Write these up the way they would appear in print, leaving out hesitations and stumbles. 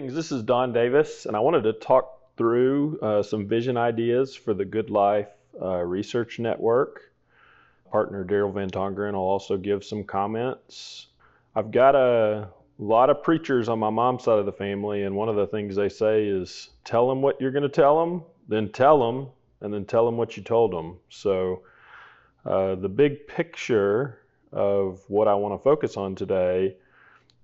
Greetings, this is Don Davis, and I wanted to talk through some vision ideas for the Good Life Research Network. Partner Daryl Van Tongeren will also give some comments. I've got a lot of preachers on my mom's side of the family, and one of the things they say is tell them what you're going to tell them, then tell them, and then tell them what you told them. So the big picture of what I want to focus on today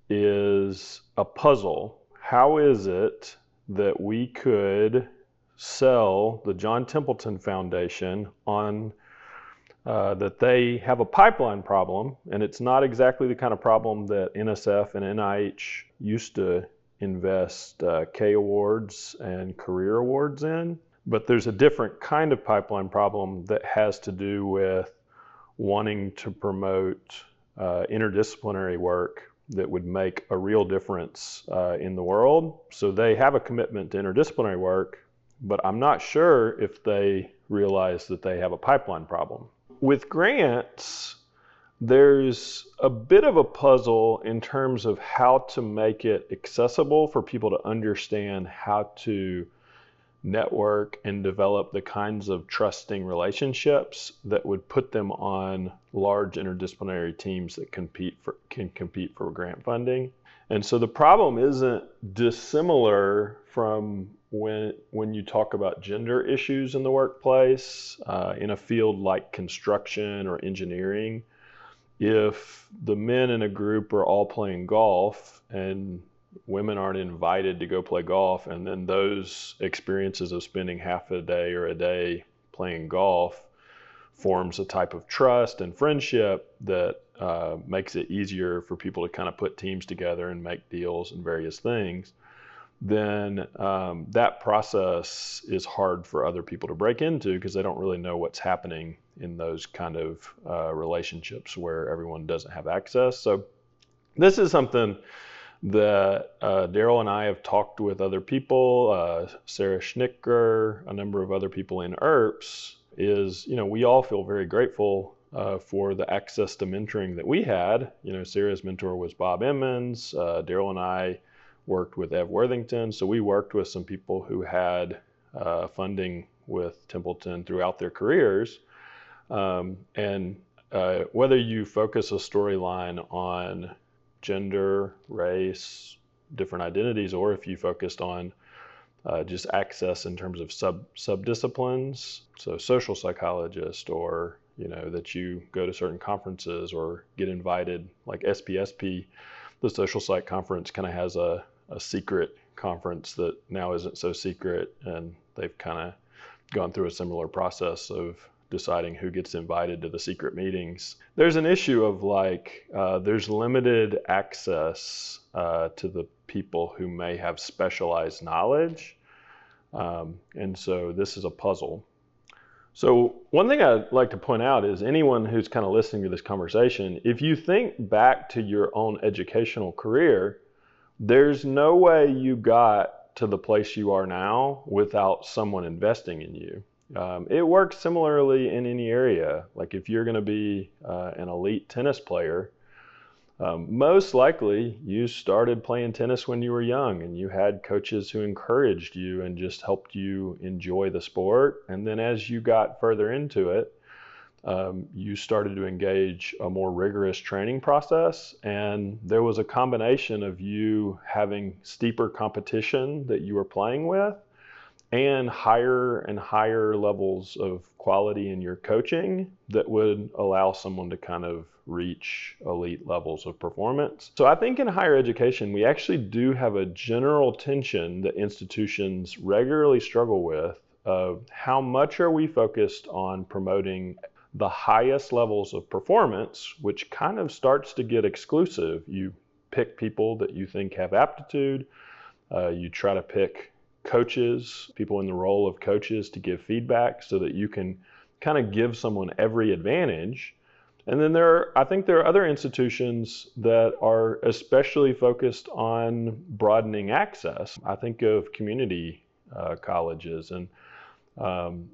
is a puzzle. How is it that we could sell the John Templeton Foundation on that they have a pipeline problem, and it's not exactly the kind of problem that NSF and NIH used to invest K awards and career awards in, but there's a different kind of pipeline problem that has to do with wanting to promote interdisciplinary work that would make a real difference in the world. So they have a commitment to interdisciplinary work, but I'm not sure if they realize that they have a pipeline problem. With grants, there's a bit of a puzzle in terms of how to make it accessible for people to understand how to network and develop the kinds of trusting relationships that would put them on large interdisciplinary teams that can compete for grant funding. And so the problem isn't dissimilar from when you talk about gender issues in the workplace, in a field like construction or engineering. If the men in a group are all playing golf and women aren't invited to go play golf, and then those experiences of spending half a day or a day playing golf forms a type of trust and friendship that makes it easier for people to kind of put teams together and make deals and various things, then that process is hard for other people to break into because they don't really know what's happening in those kind of relationships where everyone doesn't have access. So this is something that Daryl and I have talked with other people, Sarah Schnicker, a number of other people in ERPS, is, we all feel very grateful for the access to mentoring that we had. Sarah's mentor was Bob Emmons. Daryl and I worked with Ev Worthington. So we worked with some people who had funding with Templeton throughout their careers. And whether you focus a storyline on gender, race, different identities, or if you focused on just access in terms of sub-disciplines, so social psychologist, or that you go to certain conferences or get invited, like SPSP, the Social Psych Conference kind of has a secret conference that now isn't so secret, and they've kind of gone through a similar process of deciding who gets invited to the secret meetings. There's an issue of there's limited access to the people who may have specialized knowledge. And so this is a puzzle. So one thing I'd like to point out is anyone who's kind of listening to this conversation, if you think back to your own educational career, there's no way you got to the place you are now without someone investing in you. It works similarly in any area. Like if you're going to be an elite tennis player, most likely you started playing tennis when you were young and you had coaches who encouraged you and just helped you enjoy the sport. And then as you got further into it, you started to engage a more rigorous training process. And there was a combination of you having steeper competition that you were playing with, and higher and higher levels of quality in your coaching that would allow someone to kind of reach elite levels of performance. So I think in higher education, we actually do have a general tension that institutions regularly struggle with of how much are we focused on promoting the highest levels of performance, which kind of starts to get exclusive. You pick people that you think have aptitude. You try to pick coaches, people in the role of coaches, to give feedback so that you can kind of give someone every advantage. And then I think there are other institutions that are especially focused on broadening access. I think of community colleges, and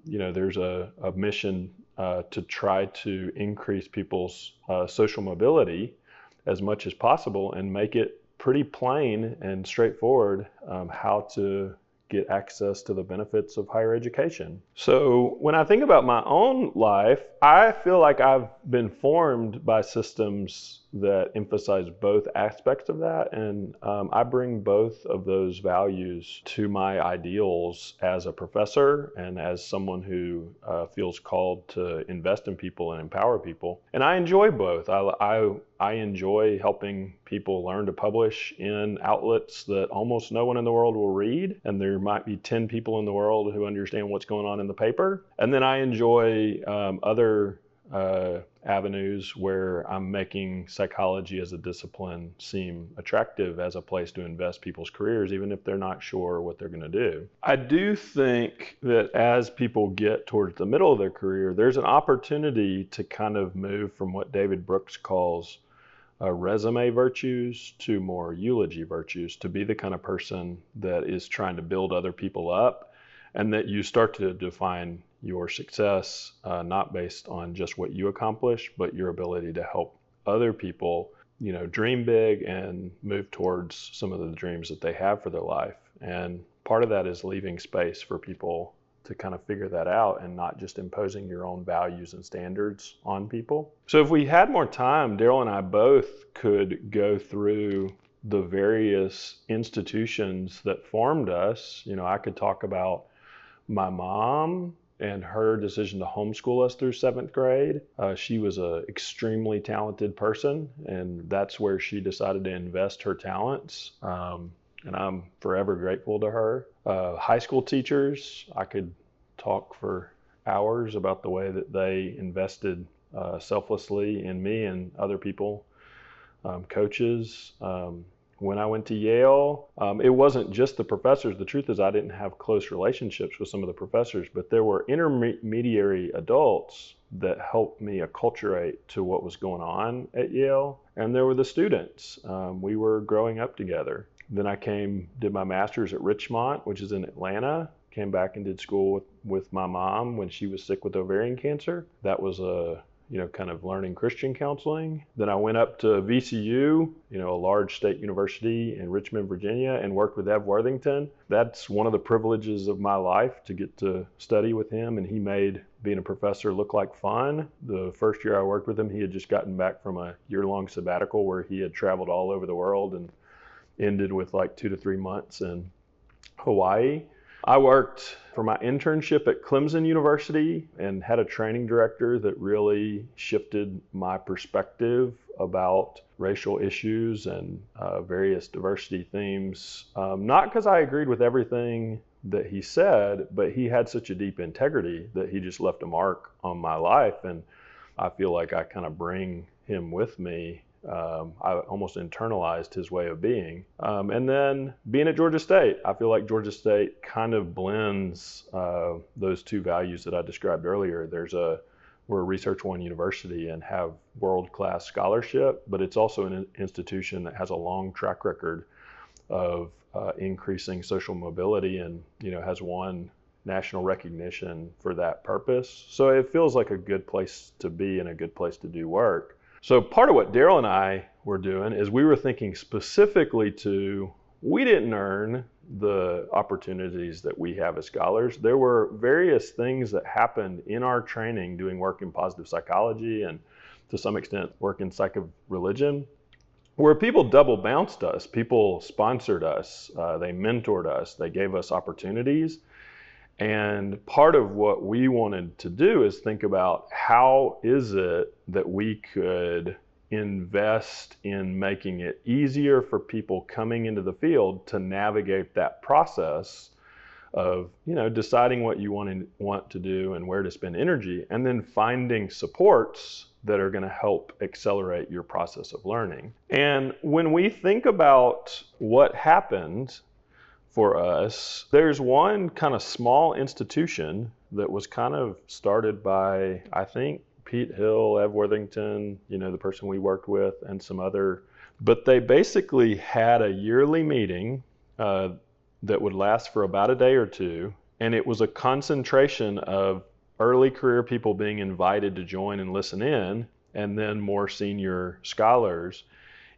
there's a mission to try to increase people's social mobility as much as possible and make it pretty plain and straightforward how to get access to the benefits of higher education. So when I think about my own life, I feel like I've been formed by systems that emphasize both aspects of that, and I bring both of those values to my ideals as a professor and as someone who feels called to invest in people and empower people. And I enjoy both. I enjoy helping people learn to publish in outlets that almost no one in the world will read, and there might be 10 people in the world who understand what's going on in the paper. And then I enjoy other avenues where I'm making psychology as a discipline seem attractive as a place to invest people's careers, even if they're not sure what they're going to do. I do think that as people get towards the middle of their career, there's an opportunity to kind of move from what David Brooks calls resume virtues to more eulogy virtues, to be the kind of person that is trying to build other people up, and that you start to define your success not based on just what you accomplish, but your ability to help other people, dream big and move towards some of the dreams that they have for their life. And part of that is leaving space for people to kind of figure that out and not just imposing your own values and standards on people. So if we had more time, Daryl and I both could go through the various institutions that formed us. I could talk about my mom and her decision to homeschool us through 7th grade. She was an extremely talented person, and that's where she decided to invest her talents. And I'm forever grateful to her. High school teachers, I could talk for hours about the way that they invested selflessly in me and other people. Coaches, when I went to Yale, it wasn't just the professors. The truth is I didn't have close relationships with some of the professors, but there were intermediary adults that helped me acculturate to what was going on at Yale. And there were the students. We were growing up together. Then I did my master's at Richmont, which is in Atlanta. Came back and did school with my mom when she was sick with ovarian cancer. That was kind of learning Christian counseling. Then I went up to VCU, a large state university in Richmond, Virginia, and worked with Ev Worthington. That's one of the privileges of my life, to get to study with him, and he made being a professor look like fun. The first year I worked with him, he had just gotten back from a year-long sabbatical where he had traveled all over the world and ended with like 2 to 3 months in Hawaii. I worked for my internship at Clemson University and had a training director that really shifted my perspective about racial issues and various diversity themes. Not because I agreed with everything that he said, but he had such a deep integrity that he just left a mark on my life. And I feel like I kind of bring him with me. I almost internalized his way of being. And then being at Georgia State, I feel like Georgia State kind of blends those two values that I described earlier. We're a Research One university and have world-class scholarship, but it's also an institution that has a long track record of increasing social mobility and has won national recognition for that purpose. So it feels like a good place to be and a good place to do work. So part of what Daryl and I were doing is we were thinking specifically we didn't earn the opportunities that we have as scholars. There were various things that happened in our training doing work in positive psychology and to some extent work in psych of religion, where people double bounced us, people sponsored us, they mentored us, they gave us opportunities. And part of what we wanted to do is think about how is it that we could invest in making it easier for people coming into the field to navigate that process of deciding what you want to do and where to spend energy, and then finding supports that are going to help accelerate your process of learning. And when we think about what happened for us, there's one kind of small institution that was kind of started by, I think, Pete Hill, Ev Worthington, the person we worked with, and some other. But they basically had a yearly meeting that would last for about a day or two. And it was a concentration of early career people being invited to join and listen in, and then more senior scholars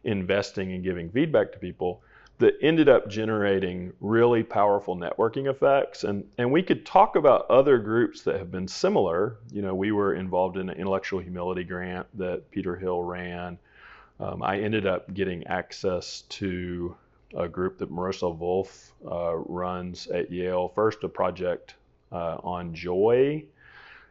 investing and giving feedback to people that ended up generating really powerful networking effects. And we could talk about other groups that have been similar. We were involved in an intellectual humility grant that Peter Hill ran. I ended up getting access to a group that Miroslav Volf runs at Yale. First, a project on joy,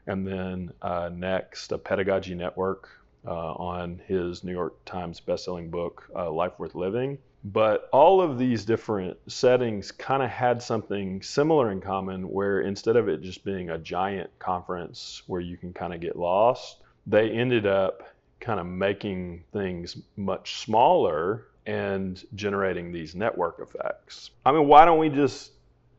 and then next, a pedagogy network on his New York Times bestselling book, Life Worth Living. But all of these different settings kind of had something similar in common, where instead of it just being a giant conference where you can kind of get lost, they ended up kind of making things much smaller and generating these network effects. Why don't we just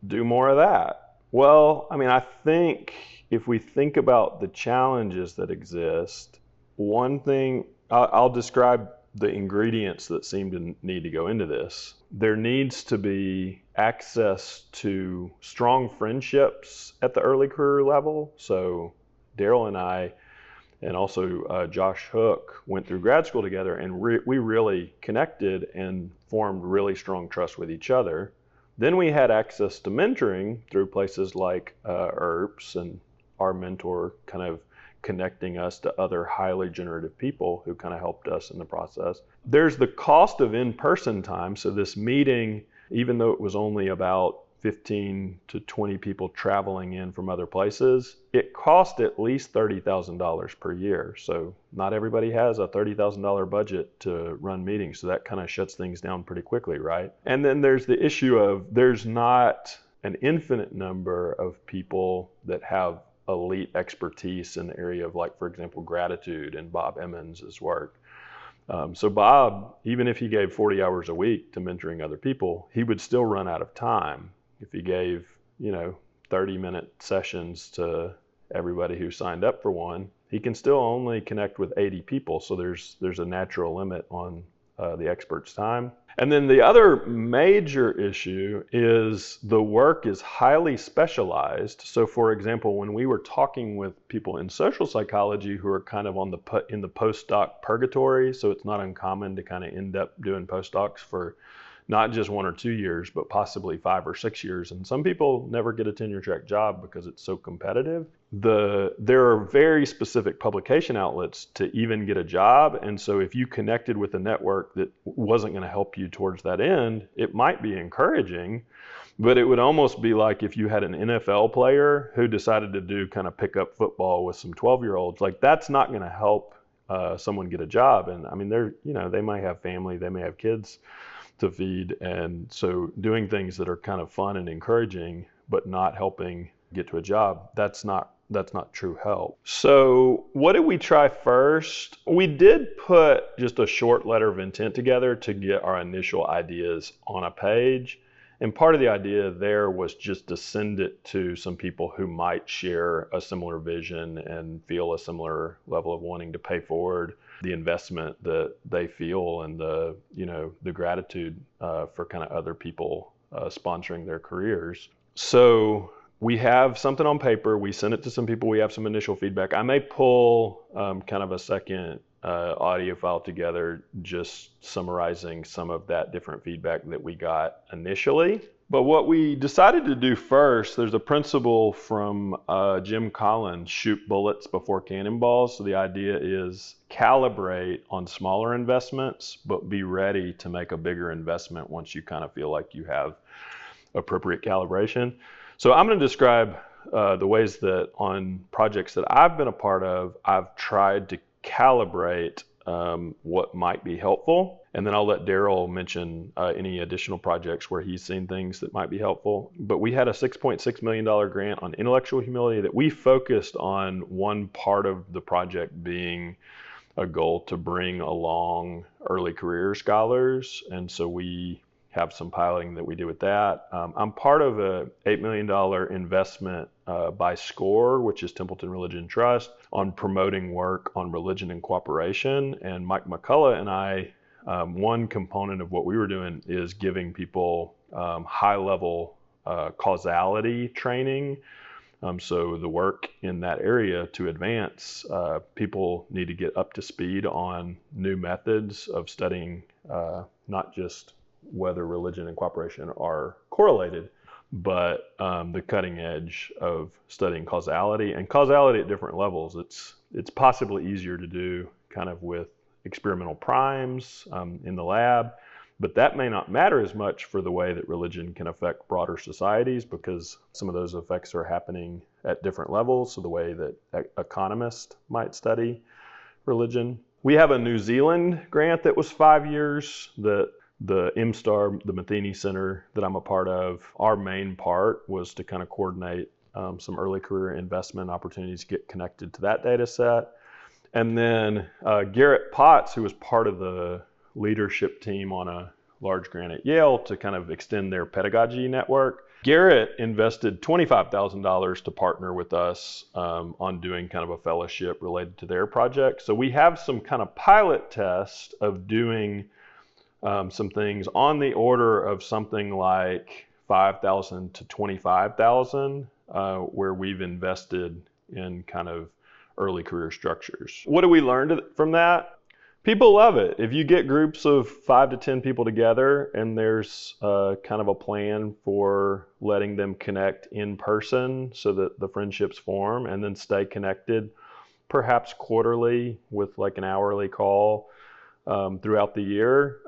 do more of that? Well, I think if we think about the challenges that exist, one thing, I'll describe the ingredients that seem to need to go into this. There needs to be access to strong friendships at the early career level. So Daryl and I, and also Josh Hook, went through grad school together, and we really connected and formed really strong trust with each other. Then we had access to mentoring through places like ERPS, and our mentor kind of connecting us to other highly generative people who kind of helped us in the process. There's the cost of in-person time. So this meeting, even though it was only about 15 to 20 people traveling in from other places, it cost at least $30,000 per year. So not everybody has a $30,000 budget to run meetings. So that kind of shuts things down pretty quickly, right? And then there's the issue of there's not an infinite number of people that have elite expertise in the area of, like, for example, gratitude and Bob Emmons' work. So Bob, even if he gave 40 hours a week to mentoring other people, he would still run out of time. If he gave, 30-minute sessions to everybody who signed up for one, he can still only connect with 80 people. So there's a natural limit on the expert's time. And then the other major issue is the work is highly specialized. So for example, when we were talking with people in social psychology who are kind of in the postdoc purgatory, so it's not uncommon to kind of end up doing postdocs for not just 1 or 2 years, but possibly 5 or 6 years. And some people never get a tenure track job because it's so competitive. There are very specific publication outlets to even get a job. And so if you connected with a network that wasn't going to help you towards that end, it might be encouraging, but it would almost be like if you had an NFL player who decided to do kind of pickup football with some 12-year-olds, like that's not going to help someone get a job. And they might have family, they may have kids to feed. And so doing things that are kind of fun and encouraging, but not helping get to a job, that's not true help. So what did we try first? We did put just a short letter of intent together to get our initial ideas on a page. And part of the idea there was just to send it to some people who might share a similar vision and feel a similar level of wanting to pay forward the investment that they feel, and the gratitude for kind of other people sponsoring their careers. So we have something on paper. We sent it to some people. We have some initial feedback. I may pull kind of a second audio file together, just summarizing some of that different feedback that we got initially. But what we decided to do first, there's a principle from Jim Collins, shoot bullets before cannonballs. So the idea is calibrate on smaller investments, but be ready to make a bigger investment once you kind of feel like you have appropriate calibration. So I'm going to describe the ways that on projects that I've been a part of, I've tried to calibrate what might be helpful. And then I'll let Daryl mention any additional projects where he's seen things that might be helpful. But we had a $6.6 million grant on intellectual humility that we focused on one part of the project being a goal to bring along early career scholars. And so we have some piloting that we do with that. I'm part of a $8 million investment by SCORE, which is Templeton Religion Trust, on promoting work on religion and cooperation. And Mike McCullough and I, one component of what we were doing is giving people high-level causality training. So the work in that area to advance, people need to get up to speed on new methods of studying not just whether religion and cooperation are correlated, but the cutting edge of studying causality and causality at different levels. It's possibly easier to do kind of with experimental primes in the lab, but that may not matter as much for the way that religion can affect broader societies, because some of those effects are happening at different levels. So the way that economists might study religion. We have a New Zealand grant that was 5 years that the MSTAR, the Matheny Center that I'm a part of, our main part was to kind of coordinate some early career investment opportunities to get connected to that data set. And then Garrett Potts, who was part of the leadership team on a large grant at Yale to kind of extend their pedagogy network, Garrett invested $25,000 to partner with us on doing kind of a fellowship related to their project. So we have some kind of pilot test of doing some things on the order of something like $5,000 to $25,000, where we've invested in kind of early career structures. What do we learn from that? People love it. If you get groups of 5 to 10 people together and there's kind of a plan for letting them connect in person so that the friendships form, and then stay connected, perhaps quarterly with like an hourly call throughout the year,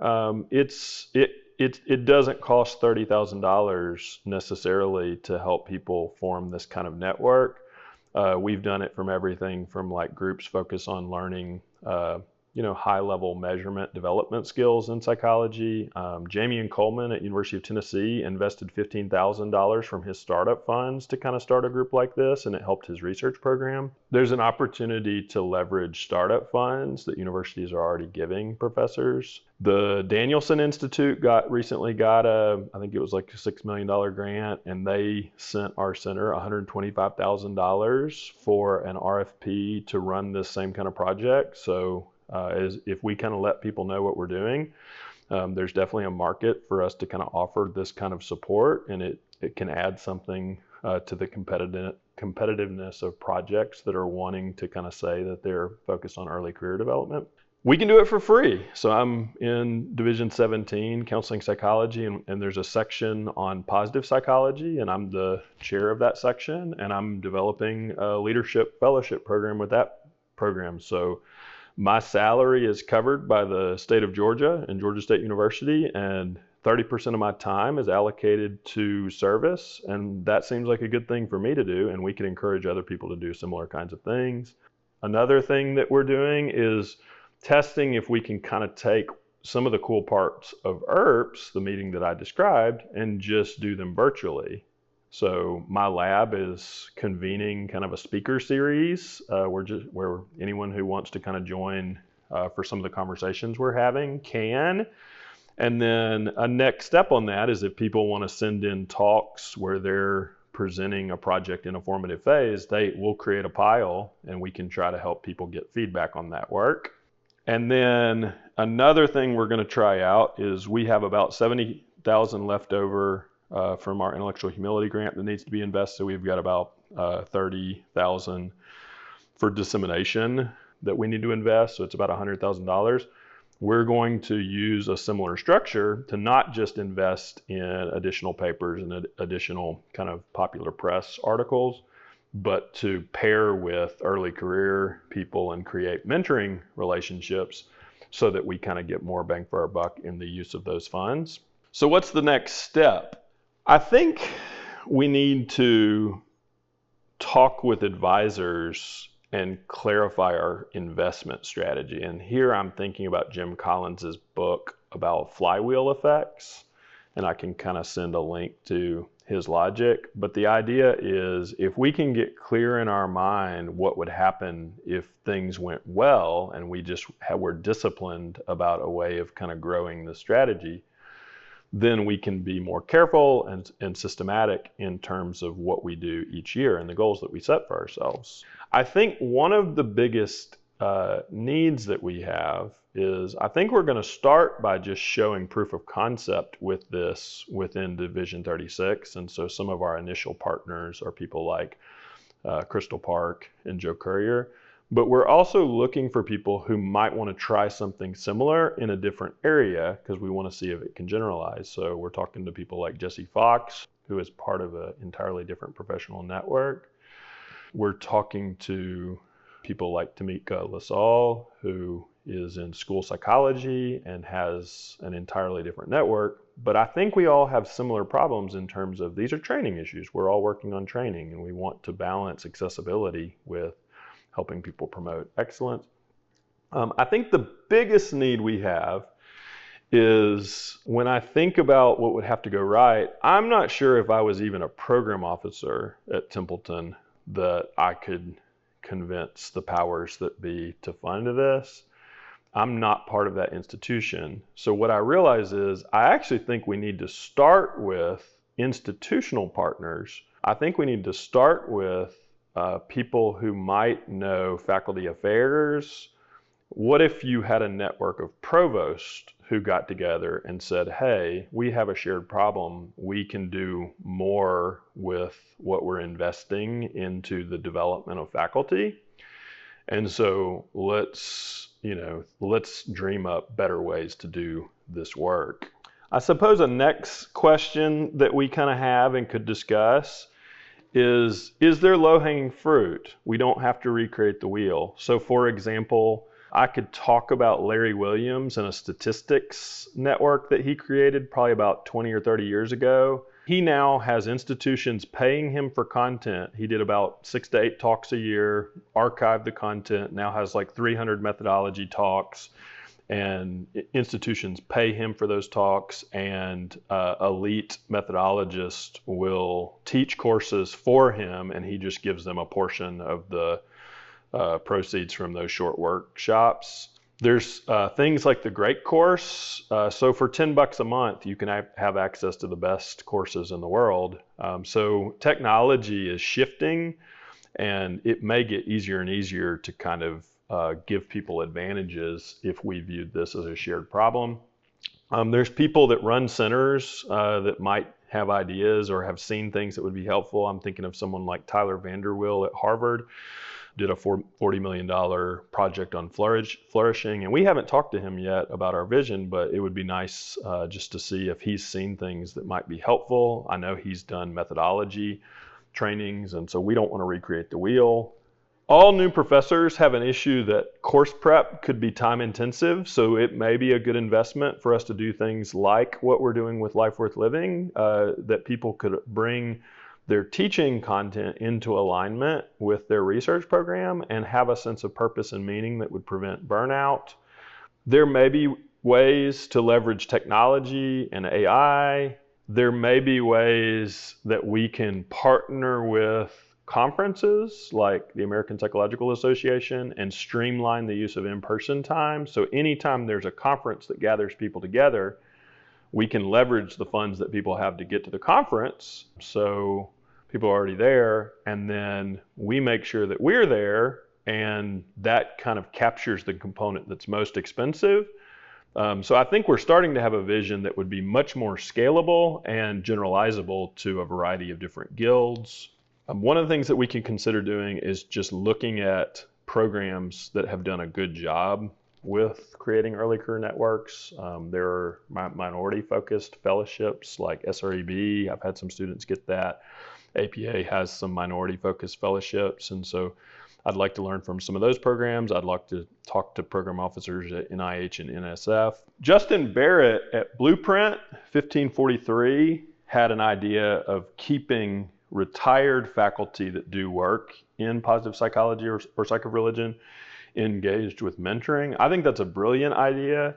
it doesn't cost $30,000 necessarily to help people form this kind of network. We've done it from everything from like groups focus on learning high-level measurement development skills in psychology. Jamie and Coleman at University of Tennessee invested $15,000 from his startup funds to kind of start a group like this, and it helped his research program. There's an opportunity to leverage startup funds that universities are already giving professors. The Danielson Institute recently got I think it was like a $6 million grant, and they sent our center $125,000 for an RFP to run this same kind of project. So if we kind of let people know what we're doing, there's definitely a market for us to kind of offer this kind of support, and it can add something to the competitiveness of projects that are wanting to kind of say that they're focused on early career development. We can do it for free. So I'm in Division 17, Counseling Psychology, and there's a section on positive psychology, and I'm the chair of that section, and I'm developing a leadership fellowship program with that program. So my salary is covered by the state of Georgia and Georgia State University, and 30% of my time is allocated to service, and that seems like a good thing for me to do, and we can encourage other people to do similar kinds of things. Another thing that we're doing is testing if we can kind of take some of the cool parts of ERPS, the meeting that I described, and just do them virtually. So my lab is convening kind of a speaker series where anyone who wants to kind of join for some of the conversations we're having can. And then a next step on that is if people want to send in talks where they're presenting a project in a formative phase, we'll create a pile and we can try to help people get feedback on that work. And then another thing we're going to try out is we have about $70,000 left over from our intellectual humility grant that needs to be invested. We've got about $30,000 for dissemination that we need to invest. So it's about $100,000. We're going to use a similar structure to not just invest in additional papers and additional kind of popular press articles, but to pair with early career people and create mentoring relationships so that we kind of get more bang for our buck in the use of those funds. So what's the next step? I think we need to talk with advisors and clarify our investment strategy. And here I'm thinking about Jim Collins's book about flywheel effects, and I can kind of send a link to his logic. But the idea is if we can get clear in our mind what would happen if things went well and we just were disciplined about a way of kind of growing the strategy, then we can be more careful and systematic in terms of what we do each year and the goals that we set for ourselves. I think one of the biggest needs that we have is I think we're going to start by just showing proof of concept with this within Division 36. And so some of our initial partners are people like Crystal Park and Joe Currier. But we're also looking for people who might want to try something similar in a different area because we want to see if it can generalize. So we're talking to people like Jesse Fox, who is part of an entirely different professional network. We're talking to people like Tamika Lasal, who is in school psychology and has an entirely different network. But I think we all have similar problems in terms of these are training issues. We're all working on training, and we want to balance accessibility with helping people promote excellence. I think the biggest need we have is when I think about what would have to go right, I'm not sure if I was even a program officer at Templeton that I could convince the powers that be to fund this. I'm not part of that institution. So what I realize is I actually think we need to start with institutional partners. I think we need to start with people who might know faculty affairs. What if you had a network of provosts who got together and said, hey, we have a shared problem. We can do more with what we're investing into the development of faculty. And so let's dream up better ways to do this work. I suppose a next question that we kind of have and could discuss is there low-hanging fruit? We don't have to recreate the wheel. So for example, I could talk about Larry Williams and a statistics network that he created probably about 20 or 30 years ago. He now has institutions paying him for content. He did about 6 to 8 talks a year, archived the content, now has like 300 methodology talks, and institutions pay him for those talks, and elite methodologists will teach courses for him, and he just gives them a portion of the proceeds from those short workshops. There's things like the Great Course. So for $10 a month, you can have access to the best courses in the world. So technology is shifting, and it may get easier and easier to kind of give people advantages if we viewed this as a shared problem. There's people that run centers that might have ideas or have seen things that would be helpful. I'm thinking of someone like Tyler Vanderwill at Harvard, did a $40 million project on flourishing. And we haven't talked to him yet about our vision, but it would be nice just to see if he's seen things that might be helpful. I know he's done methodology trainings, and so we don't want to recreate the wheel. All new professors have an issue that course prep could be time intensive, so it may be a good investment for us to do things like what we're doing with Life Worth Living, that people could bring their teaching content into alignment with their research program and have a sense of purpose and meaning that would prevent burnout. There may be ways to leverage technology and AI. There may be ways that we can partner with conferences like the American Psychological Association and streamline the use of in-person time. So anytime there's a conference that gathers people together, we can leverage the funds that people have to get to the conference. So people are already there, and then we make sure that we're there, and that kind of captures the component that's most expensive. So I think we're starting to have a vision that would be much more scalable and generalizable to a variety of different guilds. One of the things that we can consider doing is just looking at programs that have done a good job with creating early career networks. There are minority-focused fellowships like SREB. I've had some students get that. APA has some minority-focused fellowships, and so I'd like to learn from some of those programs. I'd like to talk to program officers at NIH and NSF. Justin Barrett at Blueprint 1543 had an idea of keeping retired faculty that do work in positive psychology or psychoreligion engaged with mentoring. I think that's a brilliant idea,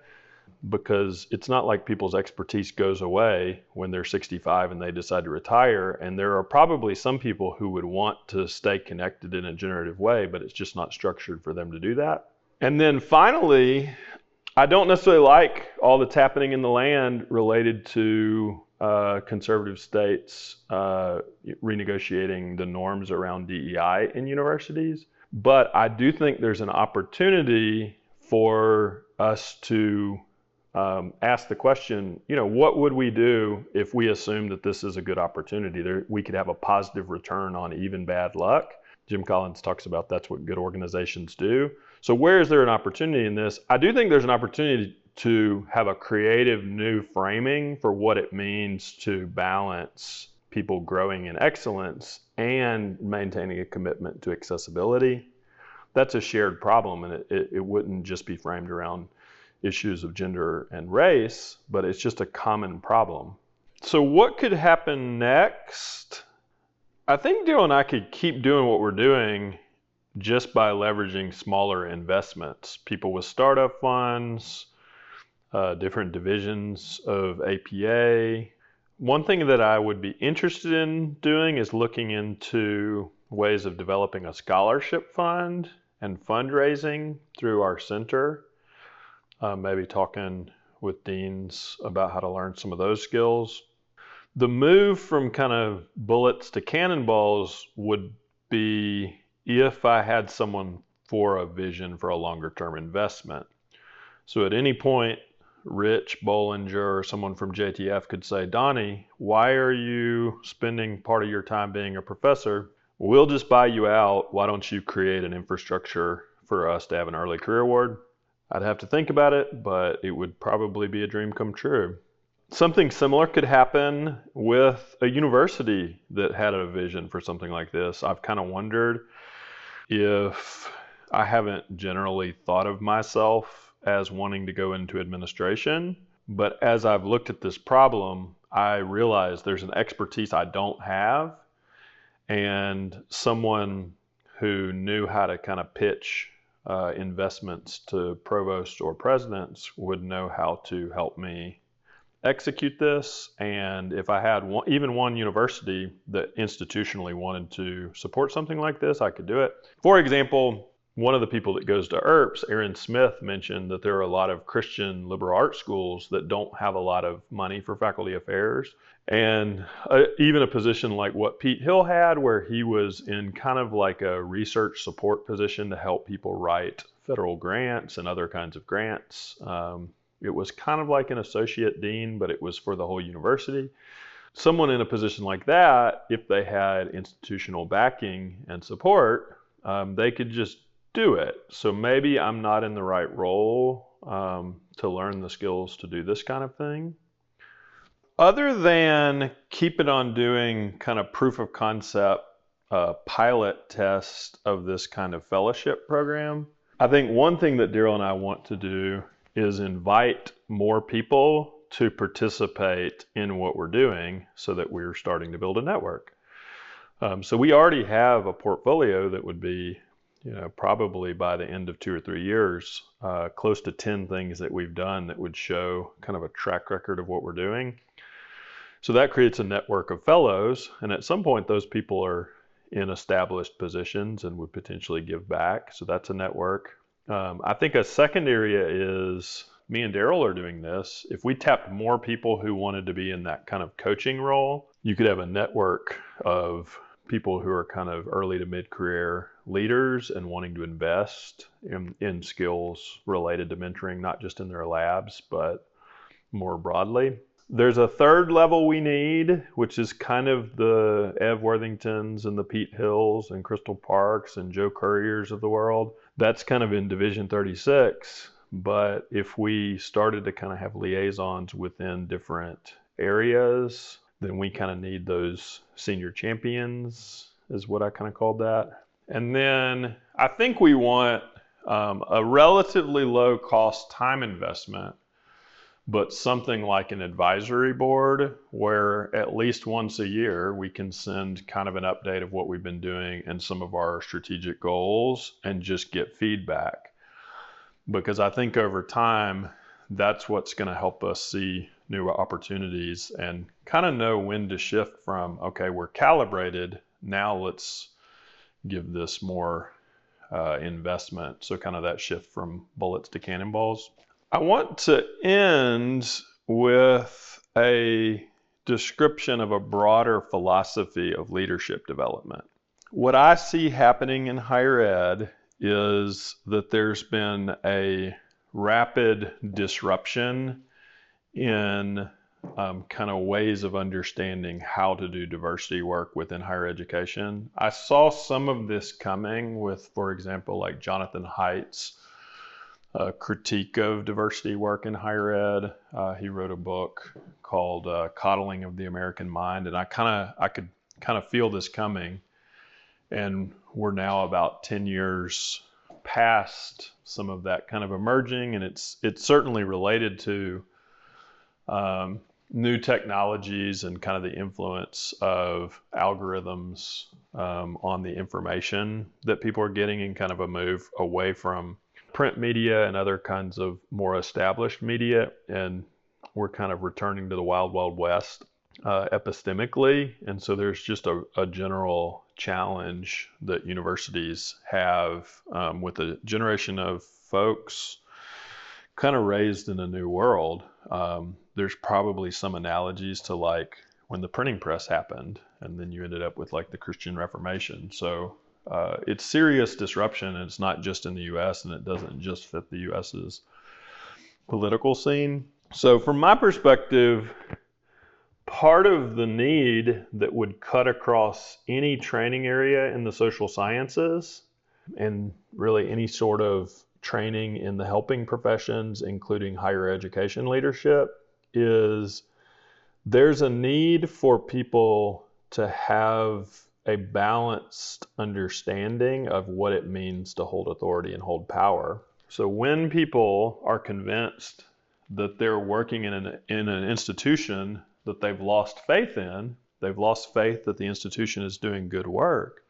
because it's not like people's expertise goes away when they're 65 and they decide to retire. And there are probably some people who would want to stay connected in a generative way, but it's just not structured for them to do that. And then finally, I don't necessarily like all that's happening in the land related to conservative states renegotiating the norms around DEI in universities. But I do think there's an opportunity for us to ask the question, what would we do if we assume that this is a good opportunity? We could have a positive return on even bad luck. Jim Collins talks about that's what good organizations do. So where is there an opportunity in this? I do think there's an opportunity to have a creative new framing for what it means to balance people growing in excellence and maintaining a commitment to accessibility. That's a shared problem, and it wouldn't just be framed around issues of gender and race, but it's just a common problem. So what could happen next? I think Daryl and I could keep doing what we're doing just by leveraging smaller investments. People with startup funds, different divisions of APA. One thing that I would be interested in doing is looking into ways of developing a scholarship fund and fundraising through our center. Maybe talking with deans about how to learn some of those skills. The move from kind of bullets to cannonballs would be if I had someone for a vision for a longer term investment. So at any point, Rich Bollinger or someone from JTF could say, Donnie, why are you spending part of your time being a professor? We'll just buy you out. Why don't you create an infrastructure for us to have an early career award? I'd have to think about it, but it would probably be a dream come true. Something similar could happen with a university that had a vision for something like this. I've kind of wondered if I haven't generally thought of myself as wanting to go into administration, but as I've looked at this problem, I realize there's an expertise I don't have, and someone who knew how to kind of pitch investments to provosts or presidents would know how to help me execute this. And if I had even one university that institutionally wanted to support something like this, I could do it. For example, one of the people that goes to ERPS, Aaron Smith, mentioned that there are a lot of Christian liberal arts schools that don't have a lot of money for faculty affairs. And even a position like what Pete Hill had, where he was in kind of like a research support position to help people write federal grants and other kinds of grants. It was kind of like an associate dean, but it was for the whole university. Someone in a position like that, if they had institutional backing and support, they could just do it. So maybe I'm not in the right role to learn the skills to do this kind of thing. Other than keeping on doing kind of proof of concept pilot test of this kind of fellowship program, I think one thing that Daryl and I want to do is invite more people to participate in what we're doing so that we're starting to build a network. So we already have a portfolio that would be, probably by the end of 2 or 3 years, close to 10 things that we've done that would show kind of a track record of what we're doing. So that creates a network of fellows, and at some point those people are in established positions and would potentially give back. So that's a network. I think a second area is, me and Daryl are doing this. If we tapped more people who wanted to be in that kind of coaching role, you could have a network of people who are kind of early to mid-career leaders and wanting to invest in skills related to mentoring, not just in their labs, but more broadly. There's a third level we need, which is kind of the Ev Worthingtons and the Pete Hills and Crystal Parks and Joe Couriers of the world. That's kind of in Division 36. But if we started to kind of have liaisons within different areas, then we kind of need those senior champions, is what I kind of called that. And then I think we want a relatively low cost time investment, but something like an advisory board where at least once a year we can send kind of an update of what we've been doing and some of our strategic goals and just get feedback. Because I think over time, that's what's going to help us see new opportunities and kind of know when to shift from, okay, we're calibrated, now let's give this more investment. So kind of that shift from bullets to cannonballs. I want to end with a description of a broader philosophy of leadership development. What I see happening in higher ed is that there's been a rapid disruption in kind of ways of understanding how to do diversity work within higher education. I saw some of this coming with, for example, like Jonathan Haidt's critique of diversity work in higher ed. He wrote a book called Coddling of the American Mind, and I could kind of feel this coming. And we're now about 10 years past some of that kind of emerging, and it's certainly related to new technologies and kind of the influence of algorithms on the information that people are getting, and kind of a move away from print media and other kinds of more established media. And we're kind of returning to the wild, wild west epistemically. And so there's just a general challenge that universities have with a generation of folks kind of raised in a new world. There's probably some analogies to like when the printing press happened, and then you ended up with like the Christian Reformation. So it's serious disruption, and it's not just in the US, and it doesn't just fit the US's political scene. So from my perspective, part of the need that would cut across any training area in the social sciences, and really any sort of training in the helping professions, including higher education leadership, is there's a need for people to have a balanced understanding of what it means to hold authority and hold power. So when people are convinced that they're working in an institution that they've lost faith in, they've lost faith that the institution is doing good work,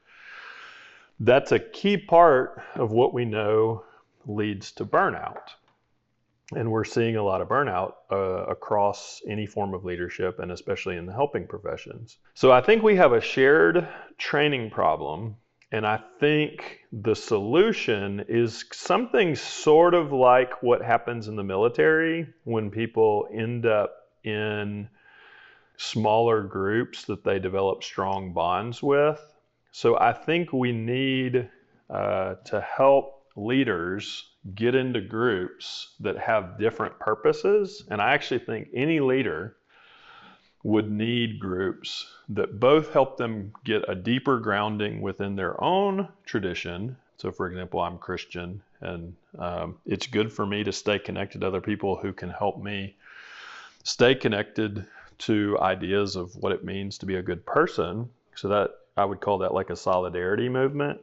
that's a key part of what we know leads to burnout. And we're seeing a lot of burnout across any form of leadership, and especially in the helping professions. So I think we have a shared training problem, and I think the solution is something sort of like what happens in the military when people end up in smaller groups that they develop strong bonds with. So I think we need to help leaders get into groups that have different purposes. And I actually think any leader would need groups that both help them get a deeper grounding within their own tradition. So for example, I'm Christian, and it's good for me to stay connected to other people who can help me stay connected to ideas of what it means to be a good person. So that I would call that like a solidarity movement.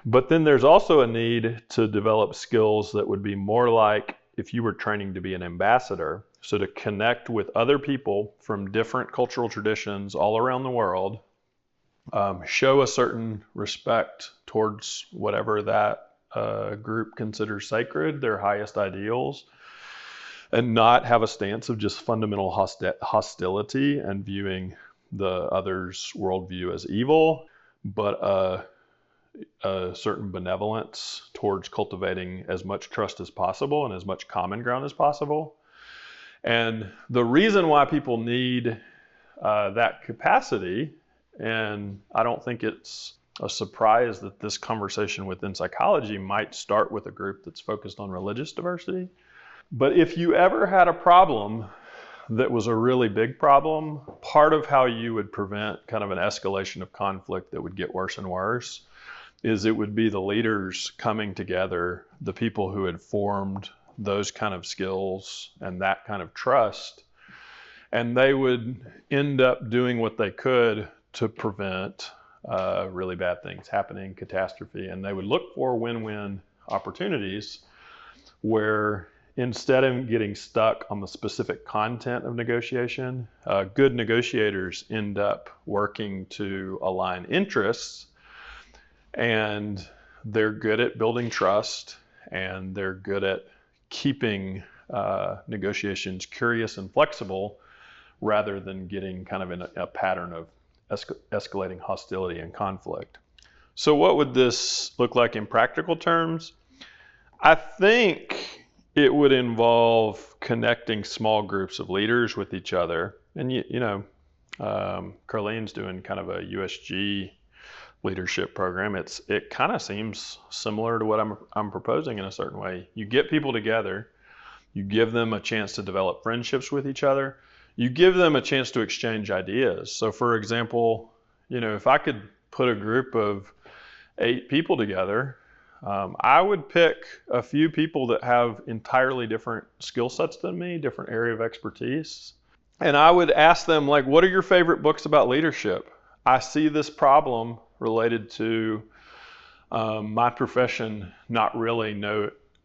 But then there's also a need to develop skills that would be more like if you were training to be an ambassador. So to connect with other people from different cultural traditions all around the world, show a certain respect towards whatever that group considers sacred, their highest ideals, and not have a stance of just fundamental hostility and viewing the other's worldview as evil, but a certain benevolence towards cultivating as much trust as possible and as much common ground as possible. And the reason why people need that capacity, and I don't think it's a surprise that this conversation within psychology might start with a group that's focused on religious diversity. But if you ever had a problem that was a really big problem, part of how you would prevent kind of an escalation of conflict that would get worse and worse is it would be the leaders coming together, the people who had formed those kind of skills and that kind of trust, and they would end up doing what they could to prevent really bad things happening, catastrophe, and they would look for win-win opportunities where instead of getting stuck on the specific content of negotiation, good negotiators end up working to align interests, and they're good at building trust, and they're good at keeping negotiations curious and flexible rather than getting kind of in a pattern of escalating hostility and conflict. So what would this look like in practical terms? I think it would involve connecting small groups of leaders with each other. And, Carlene's doing kind of a USG leadership program. It kind of seems similar to what I'm proposing in a certain way. You get people together, You give them a chance to develop friendships with each other. You give them a chance to exchange ideas. So for example, if I could put a group of 8 people together, I would pick a few people that have entirely different skill sets than me, different area of expertise. And I would ask them, like, what are your favorite books about leadership? I see this problem related to my profession not really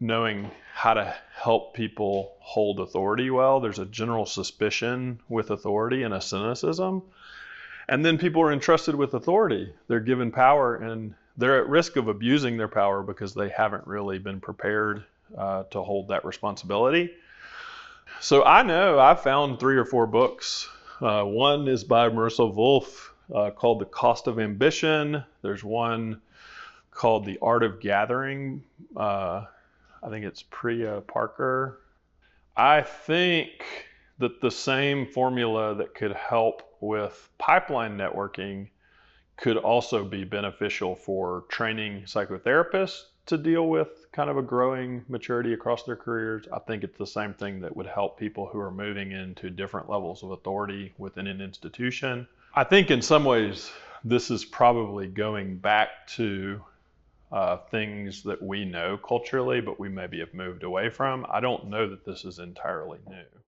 knowing how to help people hold authority well. There's a general suspicion with authority and a cynicism. And then people are entrusted with authority. They're given power and they're at risk of abusing their power because they haven't really been prepared to hold that responsibility. So I know I've found 3 or 4 books. One is by Marissa Wolf called The Cost of Ambition. There's one called The Art of Gathering. I think it's Priya Parker. I think that the same formula that could help with pipeline networking could also be beneficial for training psychotherapists to deal with kind of a growing maturity across their careers. I think it's the same thing that would help people who are moving into different levels of authority within an institution. I think in some ways, this is probably going back to things that we know culturally, but we maybe have moved away from. I don't know that this is entirely new.